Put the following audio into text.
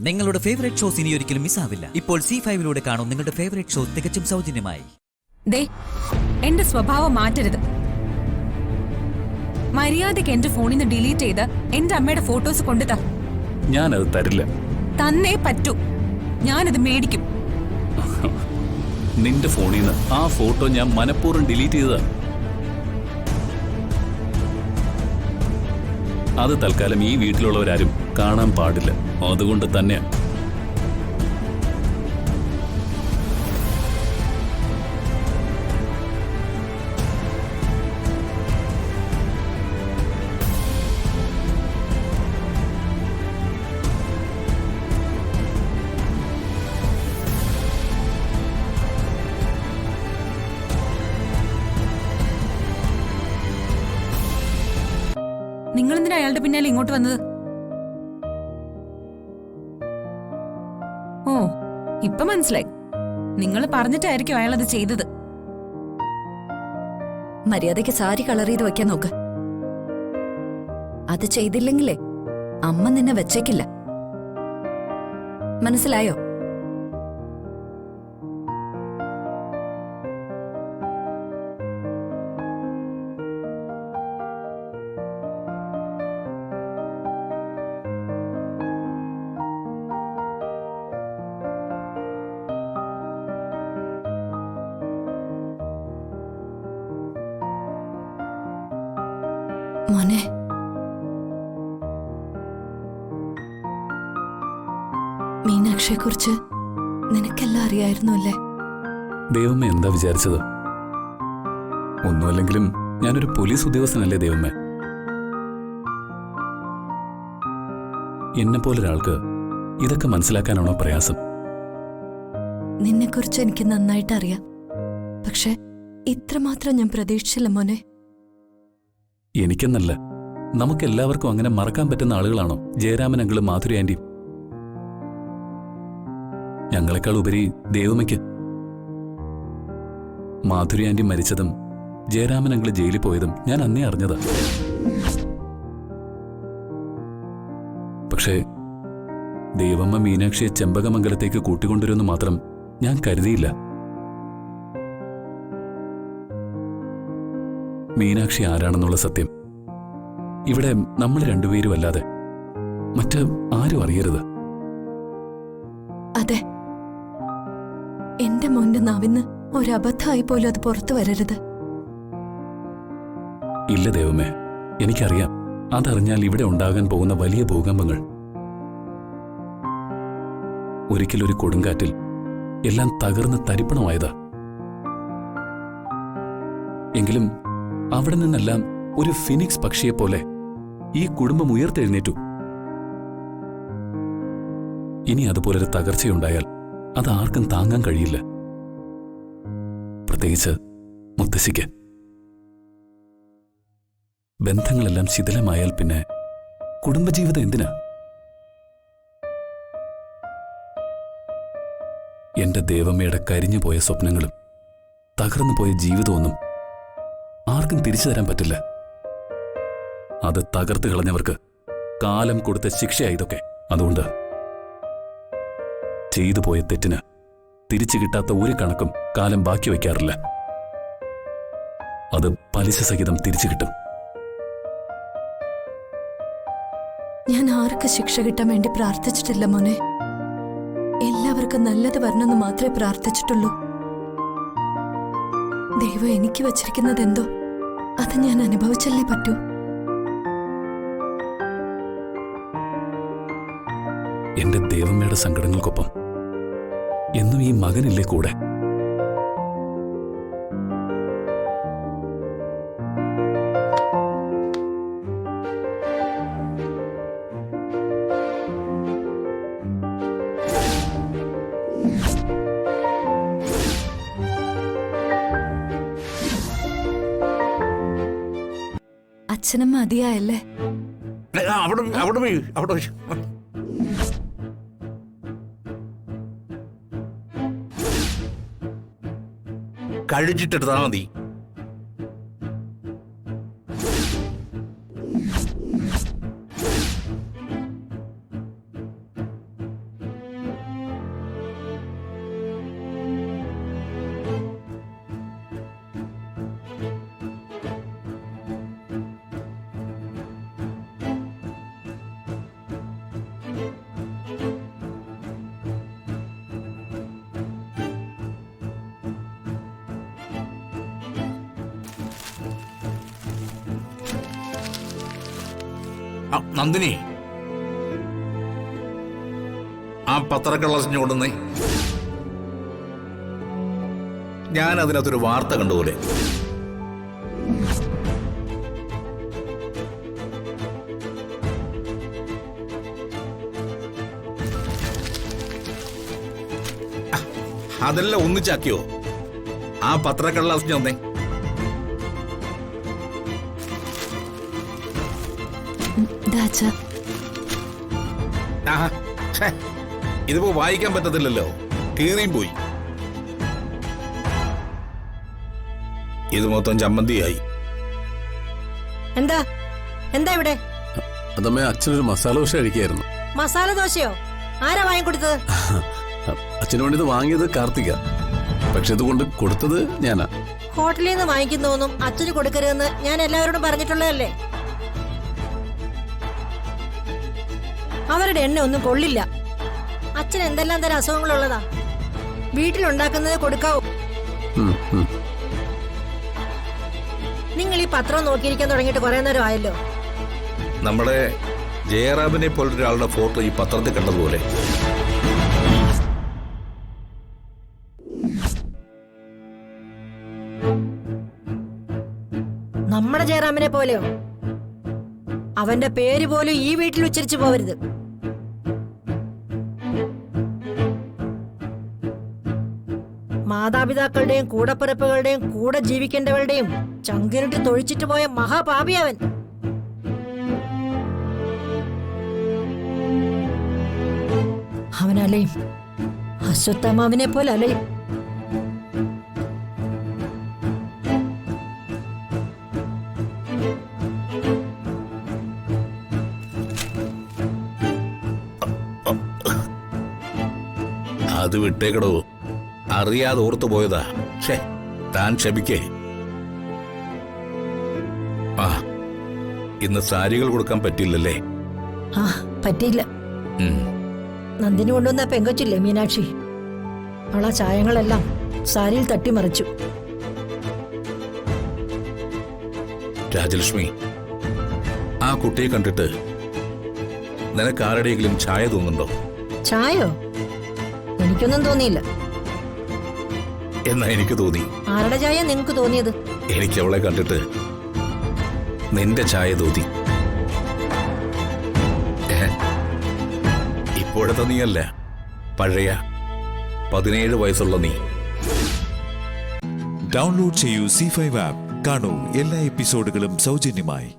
നിങ്ങളുടെ favourite shows ഇനി ഒരിക്കലും മിസ്സാവില്ല. ഇപ്പോൾ C5 കാണും നിങ്ങളുടെ ഫേവറേറ്റ് ഷോ തികച്ചും സൗജന്യമായി. ദേ, എന്റെ സ്വഭാവം മാറ്റരുത്. മര്യാദയ്ക്ക് എന്റെ ഫോണിൽ നിന്ന് ഡിലീറ്റ് ചെയ്ത് എന്റെ അമ്മയുടെ ഫോട്ടോസ് കൊണ്ടുതാ. ഞാനത് തരില്ല. തന്നേ പറ്റൂ. ഞാനത് മേടിക്കും. നിന്റെ ഫോണിൽ നിന്ന് ആ ഫോട്ടോ ഞാൻ മനഃപൂർവ്വം ഡിലീറ്റ് ചെയ്തതാ. അത് തൽക്കാലം ഈ വീട്ടിലുള്ളവരാരും കാണാൻ പാടില്ല. അതുകൊണ്ട് തന്നെയാ. നിങ്ങളെന്തിനാ അയാളുടെ പിന്നാലെ ഇങ്ങോട്ട് വന്നത്? ഓ, ഇപ്പൊ മനസ്സിലായി. നിങ്ങൾ പറഞ്ഞിട്ടായിരിക്കും അയാൾ അത് ചെയ്തത്. മര്യാദയ്ക്ക് സാരി കളർ ചെയ്ത് വെക്കാൻ നോക്ക്. അത് ചെയ്തില്ലെങ്കിലേ അമ്മ നിന്നെ വെച്ചേക്കില്ല. മനസ്സിലായോ? മോനെ, മീനാക്ഷിയെക്കുറിച്ച് നിനക്കെല്ലാം അറിയായിരുന്നു അല്ലേ? ദൈവമ്മ എന്താ വിചാരിച്ചത്? ഒന്നുമല്ലെങ്കിലും ഞാനൊരു പോലീസ് ഉദ്യോഗസ്ഥനല്ലേ ദൈവമ്മ. എന്നെപ്പോലൊരാൾക്ക് ഇതൊക്കെ മനസ്സിലാക്കാനാണോ പ്രയാസം? നിന്നെക്കുറിച്ച് എനിക്ക് നന്നായിട്ട് അറിയാം. പക്ഷെ ഇത്രമാത്രം ഞാൻ പ്രതീക്ഷിച്ചില്ല മോനെ. എനിക്കെന്നല്ല, നമുക്കെല്ലാവർക്കും അങ്ങനെ മറക്കാൻ പറ്റുന്ന ആളുകളാണോ ജയരാമൻ അങ്കിളും മാധുരി ആന്റിയും? ഞങ്ങളെക്കാൾ ഉപരി ദേവമ്മയ്ക്ക്. മാധുരി ആന്റി മരിച്ചതും ജയരാമൻ അങ്കിള് ജയിലിൽ പോയതും ഞാൻ അന്നേ അറിഞ്ഞതാ. പക്ഷേ ദേവമ്മ മീനാക്ഷിയെ ചെമ്പകമംഗലത്തേക്ക് കൂട്ടിക്കൊണ്ടുവരുമെന്ന് മാത്രം ഞാൻ കരുതിയില്ല. മീനാക്ഷി ആരാണെന്നുള്ള സത്യം ഇവിടെ നമ്മൾ രണ്ടുപേരും അല്ലാതെ മറ്റ് ആരും അറിയരുത്. അതെ, എന്റെ മോന്റെ നാവിന്ന് ഒരബദ്ധമായി പോലും അത് പുറത്തു വരരുത്. ഇല്ല ദേവമേ, എനിക്കറിയാം. അതറിഞ്ഞാൽ ഇവിടെ ഉണ്ടാകാൻ പോകുന്ന വലിയ ഭൂകമ്പങ്ങൾ. ഒരിക്കലൊരു കൊടുങ്കാറ്റിൽ എല്ലാം തകർന്ന് തരിപ്പണമായതാ. എങ്കിലും അവിടെ നിന്നെല്ലാം ഒരു ഫിനിക്സ് പക്ഷിയെപ്പോലെ ഈ കുടുംബം ഉയർത്തെഴുന്നേറ്റു. ഇനി അതുപോലൊരു തകർച്ചയുണ്ടായാൽ അത് ആർക്കും താങ്ങാൻ കഴിയില്ല. പ്രത്യേകിച്ച് മുത്തശ്ശിക്ക്. ബന്ധങ്ങളെല്ലാം ശിഥിലമായാൽ പിന്നെ കുടുംബജീവിതം എന്തിനാ? എന്റെ ദേവമ്മയുടെ കരിഞ്ഞുപോയ സ്വപ്നങ്ങളും തകർന്നുപോയ ജീവിതമൊന്നും ആർക്കും തിരിച്ചു തരാൻ പറ്റില്ല. അത് തകർത്ത് കളഞ്ഞവർക്ക് കാലം കൊടുത്ത ശിക്ഷയാ ഇതൊക്കെ. അതുകൊണ്ട് ചെയ്തു പോയ തെറ്റിന് തിരിച്ചു കിട്ടാത്ത ഒരു കണക്കും കാലം ബാക്കി വയ്ക്കാറില്ല. അത് പലിശ സഹിതം തിരിച്ചു കിട്ടും. ഞാൻ ആർക്ക് ശിക്ഷ കിട്ടാൻ വേണ്ടി പ്രാർത്ഥിച്ചിട്ടില്ല മോനെ. എല്ലാവർക്കും നല്ലത് വരണമെന്ന് മാത്രമേ പ്രാർത്ഥിച്ചിട്ടുള്ളൂ. ദൈവം എനിക്ക് വച്ചിരിക്കുന്നത് എന്തോ അത് ഞാൻ അനുഭവിച്ചല്ലേ പറ്റൂ. എന്റെ ദേവമ്മയുടെ സങ്കടങ്ങൾക്കൊപ്പം എന്നും ഈ മകനില്ലേ കൂടെ? അച്ഛനും മതിയായല്ലേ? കഴിച്ചിട്ടെടുത്താ മതി. നന്ദിനി, ആ പത്രക്കള്ളസിഞ്ഞു കൊണ്ടുവന്നേ. ഞാൻ അതിനകത്തൊരു വാർത്ത കണ്ടുപോലെ. അതെല്ലാം ഒന്നിച്ചാക്കിയോ? ആ പത്രക്കള്ളസിഞ്ഞു വന്നേ. ഇതിപ്പോ വായിക്കാൻ പറ്റത്തില്ലല്ലോ, കീറിയും പോയി. ഇത് മൊത്തം ചമ്മന്തിയായി. എന്താ എന്താ ഇവിടെ? അതമ്മേ, അച്ഛനൊരു മസാല ദോശ കഴിക്കായിരുന്നു. മസാല ദോശയോ? ആരാ വാങ്ങിക്കൊടുത്തത്? അച്ഛന് വേണ്ടി ഇത് വാങ്ങിയത് കാർത്തിക, പക്ഷെ ഇതുകൊണ്ട് കൊടുത്തത് ഞാനാ. ഹോട്ടലിൽ നിന്ന് വാങ്ങിക്കുന്നൊന്നും അച്ഛന് കൊടുക്കരുതെന്ന് ഞാൻ എല്ലാവരോടും പറഞ്ഞിട്ടുള്ളതല്ലേ. അവരുടെ എണ്ണ ഒന്നും കൊള്ളില്ല. അച്ഛൻ എന്തെല്ലാം തരം അസുഖങ്ങളുള്ളതാ. വീട്ടിലുണ്ടാക്കുന്നത് കൊടുക്കാവൂ. നിങ്ങൾ ഈ പത്രം നോക്കിയിരിക്കാൻ തുടങ്ങിയിട്ട് കുറെ നേരം ആയല്ലോ. നമ്മുടെ ജയറാമിനെ പോലൊരാളുടെ ഫോട്ടോ ഈ പത്രത്തിൽ കണ്ടതുപോലെ. നമ്മുടെ ജയറാമിനെ പോലെയോ? അവന്റെ പേര് പോലും ഈ വീട്ടിൽ ഉച്ചരിച്ചു പോവരുത്. മാതാപിതാക്കളുടെയും കൂടപ്പിറപ്പുകളുടെയും കൂടെ ജീവിക്കേണ്ടവരുടെയും ചങ്കിനിട്ട് തൊഴിച്ചിട്ട് പോയ മഹാപാപി അവൻ. അവനലയും അശ്വത്ഥമാവിനെ പോലെ അലയും. അത് വിട്ടേക്കടോ, അറിയാതെ ഓർത്തു പോയതാ. താൻ ക്ഷമിക്കേ. ആ, ഇന്ന് സാരികൾ കൊടുക്കാൻ പറ്റില്ലല്ലേ? ആ, പറ്റിയില്ല. നന്ദിനി കൊണ്ടുവന്ന പെങ്കൊച്ചില്ലേ മീനാക്ഷി, അവളാ ചായങ്ങളെല്ലാം സാരിയിൽ തട്ടിമറിച്ചു. രാജലക്ഷ്മി, ആ കുട്ടിയെ കണ്ടിട്ട് നിനക്ക് ആരുടെയെങ്കിലും ചായ തോന്നുന്നുണ്ടോ? ചായോ? എനിക്കൊന്നും തോന്നിയില്ല. എന്നാ എനിക്ക് തോന്നി. ആരുടെ ചായ നിങ്ങക്ക് തോന്നിയത്? എനിക്ക് അവളെ കണ്ടിട്ട് നിന്റെ ചായ തോന്നി. ഇപ്പോഴത്തെ നീയല്ല, പഴയ 17 വയസ്സുള്ള നീ. ഡൗൺലോഡ് ചെയ്യൂ C5 ആപ്പ്. കാണൂ എല്ലാ എപ്പിസോഡുകളും സൗജന്യമായി.